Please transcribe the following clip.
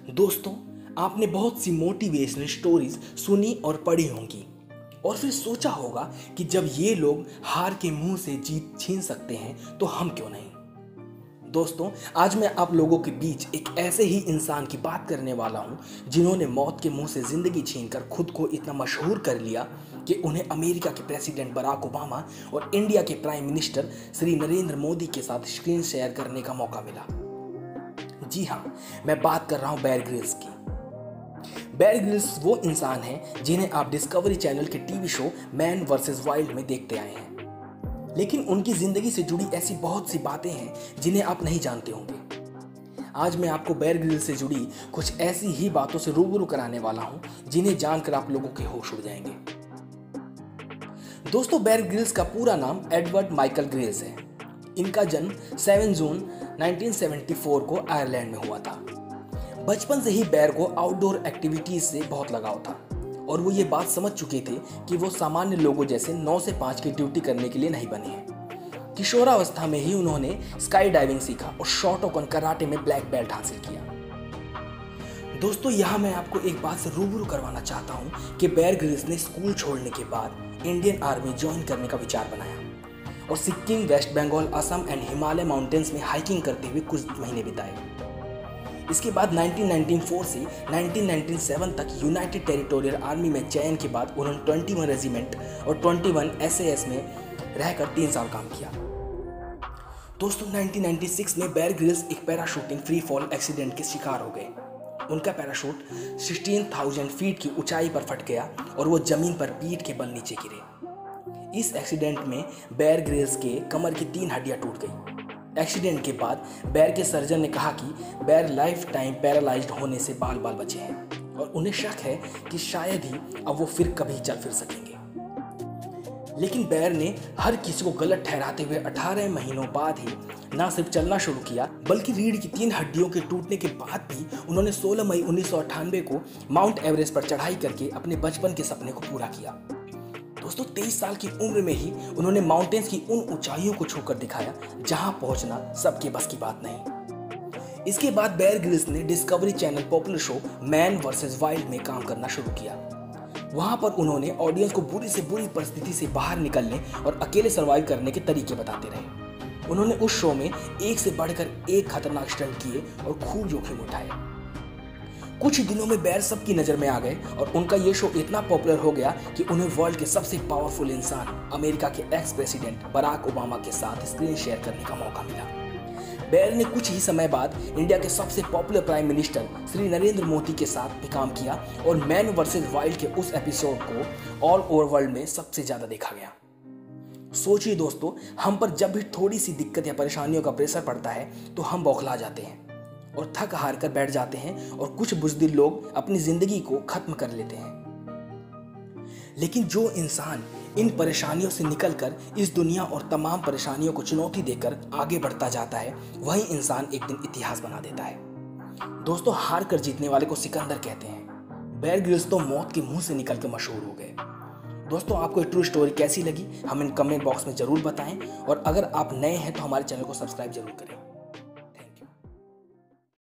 दोस्तों, आपने बहुत सी मोटिवेशनल स्टोरीज सुनी और पढ़ी होंगी और फिर सोचा होगा कि जब ये लोग हार के मुंह से जीत छीन सकते हैं तो हम क्यों नहीं। दोस्तों, आज मैं आप लोगों के बीच एक ऐसे ही इंसान की बात करने वाला हूं जिन्होंने मौत के मुंह से जिंदगी छीनकर खुद को इतना मशहूर कर लिया कि उन्हें अमेरिका के प्रेसिडेंट बराक ओबामा और इंडिया के प्राइम मिनिस्टर श्री नरेंद्र मोदी के साथ स्क्रीन शेयर करने का मौका मिला। जी हाँ, मैं बात कर रहा हूं बेयर ग्रिल्स की। बेयर ग्रिल्स वो इंसान हैं जिन्हें आप डिस्कवरी चैनल के TV show man versus wild में देखते आए हैं, लेकिन उनकी जिंदगी से जुड़ी ऐसी बहुत सी बातें हैं जिन्हें आप नहीं जानते होंगे। आज मैं आपको बेयर ग्रिल्स से जुड़ी कुछ ऐसी ही बातों से रूबरू कराने वाला हूं जिन्हें जानकर आप लोगों के होश उड़ जाएंगे। दोस्तों, बेयर ग्रिल्स का पूरा नाम एडवर्ड माइकल ग्रिल्स है। इनका जन्म 7 जून 1974 को आयरलैंड में हुआ था। बचपन से ही बेयर को आउटडोर एक्टिविटीज से बहुत लगाव था और वो ये बात समझ चुके थे कि वो सामान्य लोगों जैसे 9 से 5 की ड्यूटी करने के लिए नहीं बने हैं। किशोरावस्था में ही उन्होंने स्काई डाइविंग सीखा और शॉटोकन कराटे में ब्लैक बेल्ट हासिल किया। दोस्तों, यहाँ मैं आपको एक बात से रूबरू करवाना चाहता हूँ कि बेयर ग्रिल्स ने स्कूल छोड़ने के बाद इंडियन आर्मी ज्वाइन करने का विचार बनाया और Sikkim, West Bengal, Assam and Himalaya mountains में हाइकिंग करते हुए कुछ महीने बिताए। इसके बाद 1994 से 1997 तक यूनाइटेड टेरिटोरियल आर्मी में चयन के बाद उन्होंने 21 रेजिमेंट और 21 SAS में रहकर 3 साल काम किया। दोस्तों, 1996 में बेयर ग्रिल्स एक पैराशूटिंग फ्री फॉल एक्सीडेंट के शिकार हो गए। उनका पैराशूट 16,000 फीट की ऊंचाई पर फट गया और वो जमीन पर पीठ के बल नीचे गिरे। इस एक्सीडेंट में बेयर ग्रिल्स के कमर की 3 हड्डियां टूट गई। एक्सीडेंट के बाद बेयर के सर्जन ने कहा कि बेयर लाइफ टाइम पैरालाइज्ड होने से बाल बाल बचे हैं और उन्हें शक है कि शायद ही अब वो फिर कभी चल फिर सकेंगे। लेकिन बेयर ने हर किसी को गलत ठहराते हुए 18 महीनों बाद ही ना सिर्फ चलना शुरू किया बल्कि रीढ़ की 3 हड्डियों के टूटने के बाद भी उन्होंने 16 मई 1998 को माउंट एवरेस्ट पर चढ़ाई करके अपने बचपन के सपने को पूरा किया। दोस्तों, 23 साल की उम्र में ही उन्होंने माउंटेन्स की उन ऊंचाइयों को छूकर दिखाया जहां पहुंचना सबके बस की बात नहीं। इसके बाद बेयर ग्रिल्स ने discovery channel popular show man versus wild में काम करना शुरू किया। वहां पर उन्होंने ऑडियंस को बुरी से बुरी परिस्थिति से बाहर निकलने और अकेले सर्वाइव करने के तरीके बताते रहे। उन्होंने उस शो में एक से बढ़कर एक खतरनाक स्टंट किए और खूब जोखिम उठाए। कुछ ही दिनों में बेयर सबकी नजर में आ गए और उनका ये शो इतना पॉपुलर हो गया कि उन्हें वर्ल्ड के सबसे पावरफुल इंसान अमेरिका के एक्स प्रेसिडेंट बराक ओबामा के साथ स्क्रीन शेयर करने का मौका मिला। बेयर ने कुछ ही समय बाद इंडिया के सबसे popular prime minister Shri Narendra Modi के साथ भी काम किया और मैन वर्सेस वाइल्ड के उस एपिसोड को ऑल ओवर वर्ल्ड में सबसे ज्यादा देखा गया। सोचिए दोस्तों, हम पर जब भी थोड़ी सी दिक्कत या परेशानियों का प्रेशर पड़ता है तो हम बौखला जाते हैं और थक हार कर बैठ जाते हैं और कुछ बुज़दिल लोग अपनी जिंदगी को खत्म कर लेते हैं। लेकिन जो इंसान इन परेशानियों से निकलकर इस दुनिया और तमाम परेशानियों को चुनौती देकर आगे बढ़ता जाता है, वही इंसान एक दिन इतिहास बना देता है। दोस्तों, हार कर जीतने वाले को सिकंदर कहते हैं। बेयर ग्रिल्स तो मौत के मुंह से निकल कर मशहूर हो गए। दोस्तों, आपको ये ट्रू स्टोरी कैसी लगी हमें कमेंट बॉक्स में जरूर बताएं और अगर आप नए हैं तो हमारे चैनल को सब्सक्राइब जरूर करें।